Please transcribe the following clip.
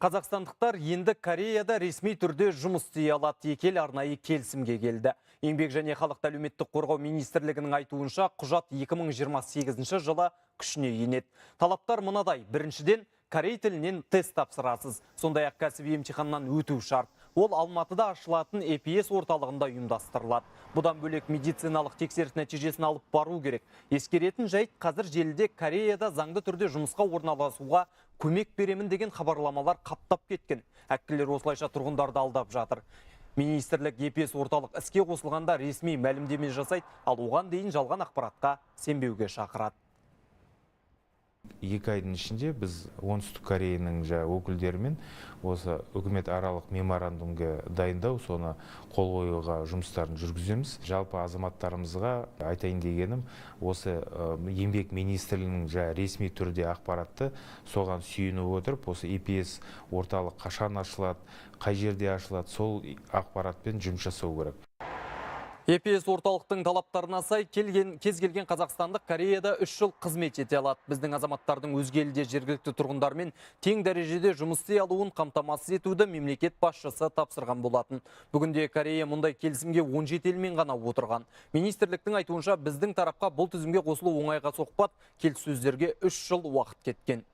Қазақстандықтар енді Кореяда ресми түрде жұмыс істей алады. Екі ел арнайы келісімге келді. Еңбек және халықты әлеуметтік қорғау министрлігінің айтуынша құжат 2028 жылы күшіне енеді. Талаптар мынадай: біріншіден, корей тілінен тест тапсырасыз. Сондай-ақ кәсіби емтиханнан өту шарт. Ол Алматыда ашылатын EPS орталығында ұйымдастырылады. Бұдан бөлек медициналық тексеріс нәтижесін алып бару керек. Ескеретін жайт, қазір желіде Кореяда заңды түрде жұмысқа орналасуға көмек беремін деген хабарламалар қаптап кеткен. Әккілер осылайша тұрғындарды алдап жатыр. Министрлік EPS орталық іске қосылғанда ресми мәлімдеме жасайды, ал оған дейін жалған ақпаратқа сенбеуге шақырады. 2 айдың ішінде біз оңтүстік Кореяның өкілдерімен осы үкімет аралық меморандумға дайындау, соны қол қоюға жұмыстарын жүргіземіз. Жалпы азаматтарымызға айтайын дегенім, осы еңбек министрлігінің ресми түрде ақпаратты соған сүйеніп отырып, осы EPS орталық қашан ашылады, қай жерде ашылады, сол ақпаратпен жұмыс жасау керек. EPS орталықтың талаптарына сай кез келген қазақстандық Кореяда 3 жыл қызмет ете алады. Біздің азаматтардың өзге елде жергілікті тұрғындармен тең дәрежеде жұмыс істей алуын қамтамасыз етуді мемлекет басшысы тапсырған болатын. Бүгінде Корея мұндай келісімге 17 елмен ғана отырған. Министрліктің айтуынша біздің тарапқа бұл тізімге қосылу оңайға соқпады, келіссөздерге 3 жыл уақыт кеткен.